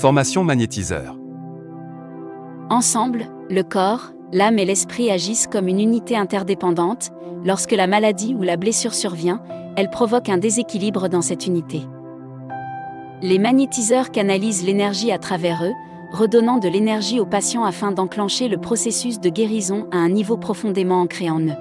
Formation magnétiseur. Ensemble, le corps, l'âme et l'esprit agissent comme une unité interdépendante. Lorsque la maladie ou la blessure survient, elle provoque un déséquilibre dans cette unité. Les magnétiseurs canalisent l'énergie à travers eux, redonnant de l'énergie aux patients afin d'enclencher le processus de guérison à un niveau profondément ancré en eux.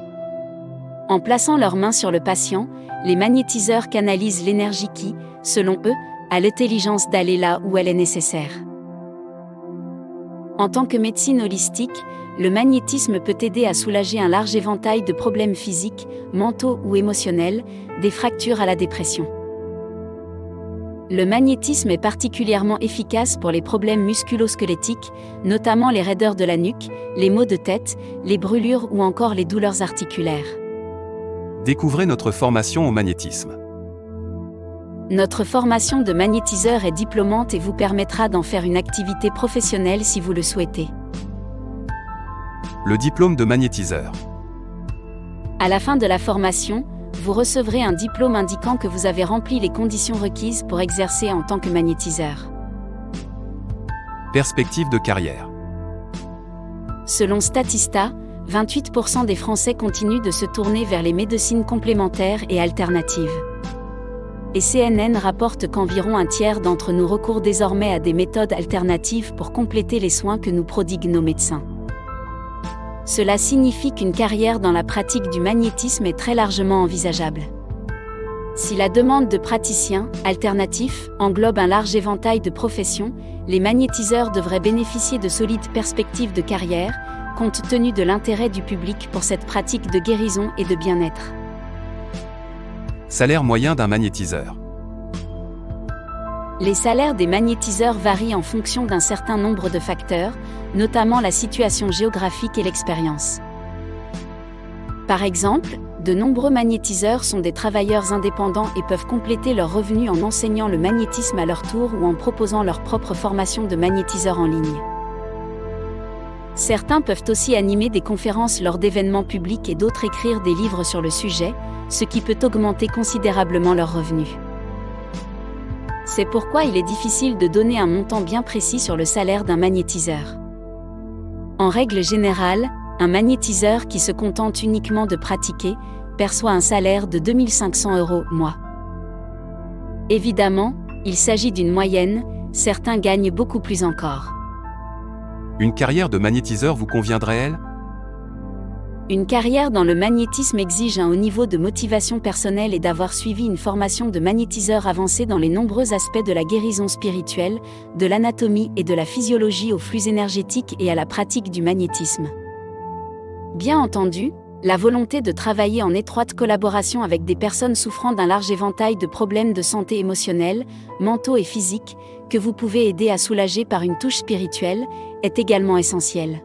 En plaçant leurs mains sur le patient, les magnétiseurs canalisent l'énergie qui, selon eux, a l'intelligence d'aller là où elle est nécessaire. En tant que médecine holistique, le magnétisme peut aider à soulager un large éventail de problèmes physiques, mentaux ou émotionnels, des fractures à la dépression. Le magnétisme est particulièrement efficace pour les problèmes musculo-squelettiques, notamment les raideurs de la nuque, les maux de tête, les brûlures ou encore les douleurs articulaires. Découvrez notre formation au magnétisme. Notre formation de magnétiseur est diplômante et vous permettra d'en faire une activité professionnelle si vous le souhaitez. Le diplôme de magnétiseur. À la fin de la formation, vous recevrez un diplôme indiquant que vous avez rempli les conditions requises pour exercer en tant que magnétiseur. Perspective de carrière. Selon Statista, 28% des Français continuent de se tourner vers les médecines complémentaires et alternatives. Et CNN rapporte qu'environ un tiers d'entre nous recourent désormais à des méthodes alternatives pour compléter les soins que nous prodiguent nos médecins. Cela signifie qu'une carrière dans la pratique du magnétisme est très largement envisageable. Si la demande de praticiens alternatifs englobe un large éventail de professions, les magnétiseurs devraient bénéficier de solides perspectives de carrière, compte tenu de l'intérêt du public pour cette pratique de guérison et de bien-être. Salaire moyen d'un magnétiseur. Les salaires des magnétiseurs varient en fonction d'un certain nombre de facteurs, notamment la situation géographique et l'expérience. Par exemple, de nombreux magnétiseurs sont des travailleurs indépendants et peuvent compléter leurs revenus en enseignant le magnétisme à leur tour ou en proposant leur propre formation de magnétiseur en ligne. Certains peuvent aussi animer des conférences lors d'événements publics et d'autres écrire des livres sur le sujet, ce qui peut augmenter considérablement leurs revenus. C'est pourquoi il est difficile de donner un montant bien précis sur le salaire d'un magnétiseur. En règle générale, un magnétiseur qui se contente uniquement de pratiquer perçoit un salaire de 2 500 € mois. Évidemment, il s'agit d'une moyenne, certains gagnent beaucoup plus encore. Une carrière de magnétiseur vous conviendrait-elle ? Une carrière dans le magnétisme exige un haut niveau de motivation personnelle et d'avoir suivi une formation de magnétiseur avancée dans les nombreux aspects de la guérison spirituelle, de l'anatomie et de la physiologie aux flux énergétiques et à la pratique du magnétisme. Bien entendu, la volonté de travailler en étroite collaboration avec des personnes souffrant d'un large éventail de problèmes de santé émotionnelle, mentaux et physiques, que vous pouvez aider à soulager par une touche spirituelle, est également essentielle.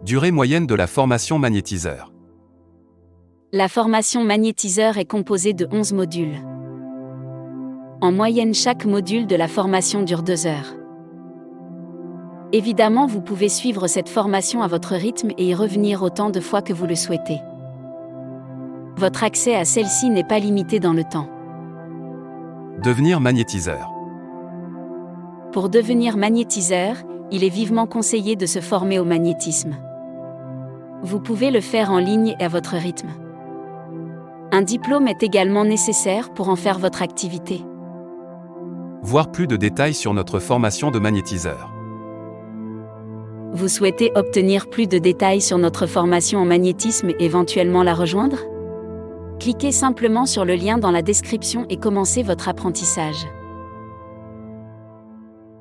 Durée moyenne de la formation magnétiseur. La formation magnétiseur est composée de 11 modules. En moyenne, chaque module de la formation dure 2 heures. Évidemment, vous pouvez suivre cette formation à votre rythme et y revenir autant de fois que vous le souhaitez. Votre accès à celle-ci n'est pas limité dans le temps. Devenir magnétiseur. Pour devenir magnétiseur, il est vivement conseillé de se former au magnétisme. Vous pouvez le faire en ligne et à votre rythme. Un diplôme est également nécessaire pour en faire votre activité. Voir plus de détails sur notre formation de magnétiseur. Vous souhaitez obtenir plus de détails sur notre formation en magnétisme et éventuellement la rejoindre ? Cliquez simplement sur le lien dans la description et commencez votre apprentissage.